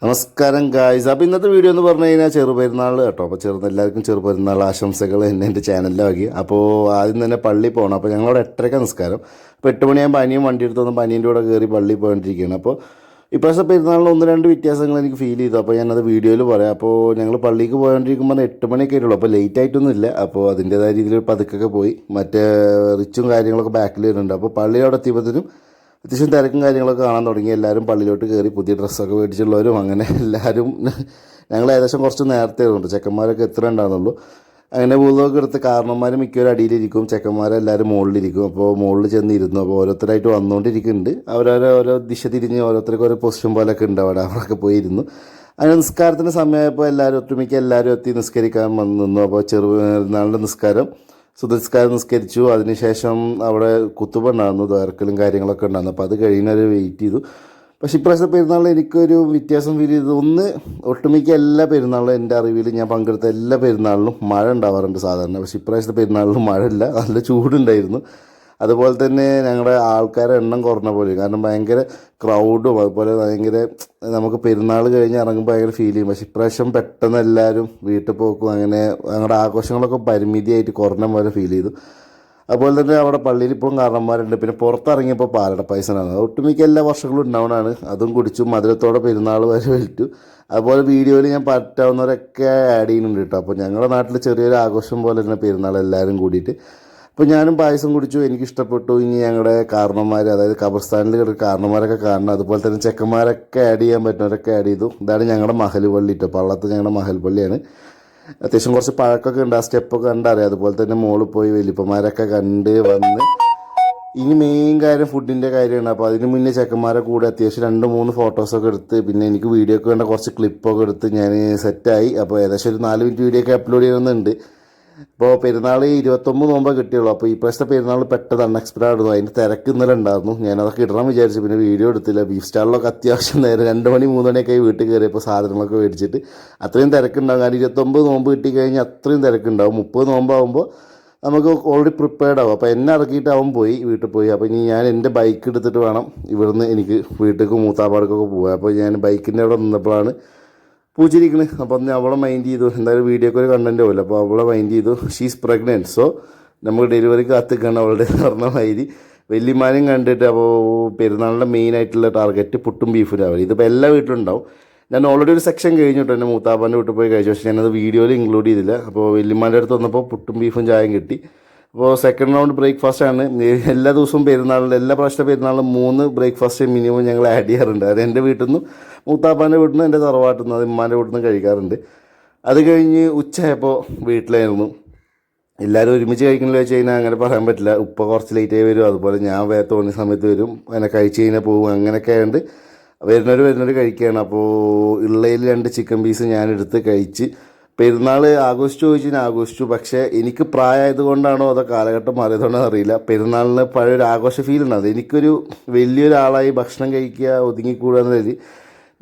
നമസ്കാരം ഗായ്സ്. അപ്പോൾ ഇന്നത്തെ വീഡിയോ എന്ന് പറഞ്ഞു കഴിഞ്ഞാൽ ചെറുപെരുന്നാൾ കേട്ടോ. അപ്പോൾ എല്ലാവർക്കും ചെറുപെരുന്നാൾ ആശംസകൾ എൻ്റെ ചാനലിലാക്കി. അപ്പോൾ ആദ്യം തന്നെ പള്ളി പോകണം. അപ്പോൾ ഞങ്ങളവിടെ 8:30 നിസ്കാരം. അപ്പോൾ 8 മണിയാകുമ്പോൾ അനിയൻ വണ്ടി എടുത്തൊന്ന് പനീൻ്റെ കൂടെ കയറി പള്ളി പോയിട്ടിരിക്കുകയാണ്. അപ്പോൾ ഇപ്രാവശ്യം പെരുന്നാളിൽ 1-2 വ്യത്യാസങ്ങൾ എനിക്ക് ഫീൽ ചെയ്തു. അപ്പോൾ ഞാനത് വീഡിയോയിൽ പറയാം. അപ്പോൾ ഞങ്ങൾ പള്ളിക്ക് പോയിക്കൊണ്ടിരിക്കുമ്പോൾ 8 മണിയൊക്കെ ആയിട്ടുള്ളൂ. അപ്പോൾ ലേറ്റ് ആയിട്ടൊന്നും ഇല്ല. അപ്പോൾ അതിൻ്റേതായ രീതിയിൽ പതുക്കൊക്കെ പോയി. മറ്റേ റിച്ചും കാര്യങ്ങളൊക്കെ ബാക്കിൽ വരുന്നുണ്ട്. അപ്പോൾ പള്ളിയോടെ എത്തിയപ്പോഴത്തേനും അത്യാവശ്യം തിരക്കും കാര്യങ്ങളൊക്കെ കാണാൻ തുടങ്ങി. എല്ലാവരും പള്ളിയിലോട്ട് കയറി പുതിയ ഡ്രസ്സൊക്കെ മേടിച്ചുള്ളവരും അങ്ങനെ എല്ലാവരും. ഞങ്ങൾ ഏകദേശം കുറച്ച് നേരത്തെ ഉണ്ട്. ചെക്കന്മാരൊക്കെ എത്ര ഉണ്ടാകുന്നുള്ളൂ. അങ്ങനെ പൂതൊക്കെ എടുത്ത് കാരണന്മാർ മിക്കവരും അടിയിലിരിക്കും, ചെക്കന്മാരെല്ലാവരും മുകളിലിരിക്കും. അപ്പോൾ മുകളിൽ ചെന്നിരുന്നു. അപ്പോൾ ഓരോരുത്തരായിട്ട് വന്നുകൊണ്ടിരിക്കുന്നുണ്ട്. ഓരോ ദിശ തിരിഞ്ഞ് ഓരോരുത്തർക്ക് ഓരോ പൊസിഷൻ പോലൊക്കെ ഉണ്ട് അവിടെയൊക്കെ പോയിരുന്നു. അങ്ങനെ നിസ്കാരത്തിന് സമയമായപ്പോൾ എല്ലാവരും എത്തി നിസ്കരിക്കാൻ നിന്നു. അപ്പോൾ ചെറുനാളിൻ്റെ നിസ്കാരം സുദസ്കാരം നിസ്കരിച്ചു. അതിനുശേഷം അവിടെ കുത്തുബുണ്ടായിരുന്നു, ദ്വാരക്കലും കാര്യങ്ങളൊക്കെ ഉണ്ടായിരുന്നു. അപ്പോൾ അത് കഴിഞ്ഞവർ വെയിറ്റ് ചെയ്തു. പക്ഷേ ഇപ്രാവശ്യത്തെ പെരുന്നാളിൽ എനിക്കൊരു വ്യത്യാസം ഫീൽ ചെയ്തത്, ഒന്ന് ഒട്ടുമിക്ക എല്ലാ പെരുന്നാളിലും എൻ്റെ അറിവിൽ ഞാൻ പങ്കെടുത്ത എല്ലാ പെരുന്നാളിലും മഴ ഉണ്ടാവാറുണ്ട് സാധാരണ. പക്ഷേ ഇപ്രാവശ്യത്തെ പെരുന്നാളിലും മഴയില്ല, നല്ല ചൂടുണ്ടായിരുന്നു. അതുപോലെ തന്നെ ഞങ്ങളുടെ ആൾക്കാരുടെ എണ്ണം കുറഞ്ഞ പോലെ, കാരണം ഭയങ്കര ക്രൗഡും അതുപോലെ ഭയങ്കര നമുക്ക് പെരുന്നാൾ കഴിഞ്ഞ് ഇറങ്ങുമ്പോൾ ഭയങ്കര ഫീൽ ചെയ്യും. പക്ഷേ ഇപ്രാവശ്യം പെട്ടെന്ന് എല്ലാവരും വീട്ടിൽ പോക്കും അങ്ങനെ ഞങ്ങളുടെ ആഘോഷങ്ങളൊക്കെ പരിമിതിയായിട്ട് കുറഞ്ഞ പോലെ ഫീൽ ചെയ്തു. അതുപോലെ തന്നെ അവിടെ പള്ളിയിൽ ഇപ്പോഴും കാരണന്മാരുണ്ട്. പിന്നെ പുറത്തിറങ്ങിയപ്പോൾ പാലട പായസമാണ്. ഒട്ടുമിക്ക എല്ലാ വർഷങ്ങളും ഉണ്ടാവണതാണ്. അതും കുടിച്ചു മധുരത്തോടെ പെരുന്നാൾ വരെ വലിച്ചു. അതുപോലെ വീഡിയോയിൽ ഞാൻ പറ്റാവുന്നവരൊക്കെ ആഡ് ചെയ്യുന്നുണ്ട് കേട്ടോ. അപ്പോൾ ഞങ്ങളുടെ നാട്ടിൽ ചെറിയൊരു ആഘോഷം പോലെ തന്നെ പെരുന്നാൾ എല്ലാവരും കൂടിയിട്ട്. അപ്പോൾ ഞാനും പായസം കുടിച്ചു, എനിക്കിഷ്ടപ്പെട്ടു. ഇനി ഞങ്ങളുടെ കാരണന്മാർ, അതായത് ഖബർസ്ഥാനിൽ കാരണന്മാരൊക്കെ കാണണം. അതുപോലെ തന്നെ ചെക്കന്മാരൊക്കെ ആഡ് ചെയ്യാൻ പറ്റുന്നവരൊക്കെ ആഡ് ചെയ്തു. ഇതാണ് ഞങ്ങളുടെ മഹൽ പള്ളി കേട്ടോ. പള്ളത്ത് ഞങ്ങളുടെ മഹൽ പള്ളിയാണ്. അത്യാവശ്യം കുറച്ച് പഴക്കമൊക്കെ ഉണ്ട്. ആ സ്റ്റെപ്പൊക്കെ കണ്ടറിയാം. അതുപോലെ തന്നെ മോളിൽ പോയി വലിയപ്പന്മാരൊക്കെ കണ്ട് വന്ന്. ഇനി മെയിൻ കാര്യം ഫുഡിൻ്റെ കാര്യമാണ്. അപ്പോൾ അതിന് മുന്നേ ചെക്കന്മാരെ കൂടെ അത്യാവശ്യം 2-3 ഫോട്ടോസൊക്കെ എടുത്ത്, പിന്നെ എനിക്ക് വീഡിയോ ഒക്കെ വേണ്ട കുറച്ച് ക്ലിപ്പൊക്കെ എടുത്ത് ഞാൻ സെറ്റായി. അപ്പോൾ ഏകദേശം ഒരു 4 മിനിറ്റ് വീഡിയോ ഒക്കെ അപ്ലോഡ് ചെയ്യുന്നുണ്ട്. ഇപ്പോൾ പെരുന്നാൾ 29 നോമ്പേ കിട്ടിയുള്ളൂ. അപ്പോൾ ഈ പ്രാവശ്യത്തെ പെരുന്നാൾ പെട്ടെന്ന് അൺഎക്സ്പെക്റ്റഡ് ആയിരുന്നു. അതിൻ്റെ തിരക്ക് ഇന്നലെ ഉണ്ടായിരുന്നു. ഞാനതൊക്കെ ഇടണം വിചാരിച്ചു, പിന്നെ വീഡിയോ എടുത്തില്ല. ബീഫ് സ്റ്റാളിലൊക്കെ അത്യാവശ്യം നേരം 2 മണി 3 മണിയൊക്കെ വീട്ടിൽ കയറിയപ്പോൾ സാധനങ്ങളൊക്കെ മേടിച്ചിട്ട് അത്രയും തിരക്കുണ്ടാകും. കാരണം 29 നോമ്പ് കിട്ടിക്കഴിഞ്ഞാൽ അത്രയും തിരക്കുണ്ടാവും. 30 നോമ്പാകുമ്പോൾ നമുക്ക് ഓൾറെഡി പ്രിപ്പയർഡ് ആവും. അപ്പോൾ എന്നെ ഇറക്കിയിട്ട് അവൻ പോയി, വീട്ടിൽ പോയി. അപ്പോൾ ഇനി ഞാൻ എൻ്റെ ബൈക്ക് എടുത്തിട്ട് വേണം ഇവിടുന്ന് എനിക്ക് വീട്ടിലേക്ക് മൂത്താപ്പാടക്കൊക്കെ പോകാം. അപ്പോൾ ഞാൻ ബൈക്കിൻ്റെ അവിടെ നിന്നപ്പോഴാണ് പൂച്ചിരിക്കണ്. അപ്പം അവളെ മൈൻഡ് ചെയ്തു, എന്തായാലും വീഡിയോക്ക് ഒരു കണ്ടൻറ്റ് പോലും. അപ്പോൾ അവളെ മൈൻഡ് ചെയ്തു, ഷീസ് പ്രഗ്നൻറ്റ്, സോ നമ്മൾ ഡെലിവറിക്ക് കാത്തിക്കണം അവളുടെ പറഞ്ഞ മാതിരി. വല്യമാനും കണ്ടിട്ട്. അപ്പോൾ പെരുന്നാളിൻ്റെ മെയിനായിട്ടുള്ള ടാർഗറ്റ് പുട്ടും ബീഫും രാവിലെ. ഇതിപ്പോൾ എല്ലാ വീട്ടിലും ഉണ്ടാവും. ഞാൻ ഓൾറെഡി ഒരു സെക്ഷൻ കഴിഞ്ഞിട്ട് എൻ്റെ മൂത്താപ്പാൻ്റെ വീട്ടിൽ പോയി കഴിച്ചു. പക്ഷേ ഞാനത് വീഡിയോയിൽ ഇൻക്ലൂഡ് ചെയ്തില്ല. അപ്പോൾ വല്യമാൻ്റെ അടുത്ത് വന്നപ്പോൾ പുട്ടും ബീഫും ചായയും കിട്ടി. അപ്പോൾ സെക്കൻഡ് റൗണ്ട് ബ്രേക്ക്ഫാസ്റ്റാണ്. എല്ലാ ദിവസവും പെരുന്നാളിൽ, എല്ലാ പ്രാവശ്യത്തെ പെരുന്നാളിലും 3 ബ്രേക്ക്ഫാസ്റ്റ് മിനിമം ഞങ്ങൾ ആഡ് ചെയ്യാറുണ്ട്. അത് എൻ്റെ വീട്ടിൽ നിന്നും മൂത്താപ്പാൻ്റെ വീട്ടിൽ നിന്ന് എൻ്റെ തറവാട്ടിൽ നിന്ന്, അത് ഉമ്മാൻ്റെ വീട്ടിൽ നിന്ന് കഴിക്കാറുണ്ട്. അത് കഴിഞ്ഞ് ഉച്ചയായപ്പോൾ വീട്ടിലായിരുന്നു. എല്ലാവരും ഒരുമിച്ച് കഴിക്കണമെന്ന് വെച്ച് കഴിഞ്ഞാൽ അങ്ങനെ പറയാൻ പറ്റില്ല. ഉപ്പ കുറച്ച് ലേറ്റായി വരും, അതുപോലെ ഞാൻ തോന്നിയ സമയത്ത് വരും, അങ്ങനെ കഴിച്ച് കഴിഞ്ഞാൽ പോകും. അങ്ങനെയൊക്കെ ആയതുകൊണ്ട് വരുന്നവർ കഴിക്കുകയാണ്. അപ്പോൾ ഉള്ളയിൽ 2 ചിക്കൻ പീസ് ഞാനെടുത്ത് കഴിച്ച് പെരുന്നാൾ ആഘോഷിച്ചു ചോദിച്ചാൽ ആഘോഷിച്ചു. പക്ഷേ എനിക്ക് പ്രായമായത് കൊണ്ടാണോ അതോ കാലഘട്ടം മാറിയതുകൊണ്ടാണോ അറിയില്ല, പെരുന്നാളിന് പഴയൊരു ആഘോഷ ഫീൽ ഉണ്ടാകും. എനിക്കൊരു വലിയൊരാളായി ഭക്ഷണം കഴിക്കുക, ഒതുങ്ങിക്കൂടുക എന്നതിൽ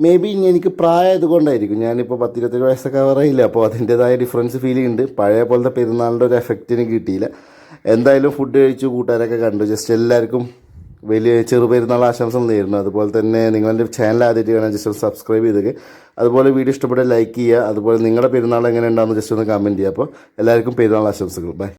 മേ ബി എനിക്ക് പ്രായമായത് കൊണ്ടായിരിക്കും. ഞാനിപ്പോൾ 10-27 വയസ്സൊക്കെ പറയില്ല. അപ്പോൾ അതിൻ്റേതായ ഡിഫറൻസ് ഫീൽ ചെയ്യുന്നുണ്ട്. പഴയ പോലത്തെ പെരുന്നാളിൻ്റെ ഒരു എഫക്റ്റ് എനിക്ക് കിട്ടിയില്ല. എന്തായാലും ഫുഡ് കഴിച്ചു, കൂട്ടുകാരൊക്കെ കണ്ടു. ജസ്റ്റ് എല്ലാവർക്കും വലിയ ചെറുപെരുന്നാൾ ആശംസകൾ നേരുന്നു. അതുപോലെ തന്നെ നിങ്ങളുടെ ചാനൽ ആദ്യമായിട്ട് കാണാൻ ജസ്റ്റ് ഒന്ന് സബ്സ്ക്രൈബ് ചെയ്തൊക്കെ. അതുപോലെ വീഡിയോ ഇഷ്ടപ്പെട്ട ലൈക്ക് ചെയ്യുക. അതുപോലെ നിങ്ങളുടെ പെരുന്നാൾ എങ്ങനെ ഉണ്ടാകുന്നു ജസ്റ്റ് ഒന്ന് കമൻറ്റ് ചെയ്യുക. അപ്പോൾ എല്ലാവർക്കും പെരുന്നാൾ ആശംസകൾ. ബൈ.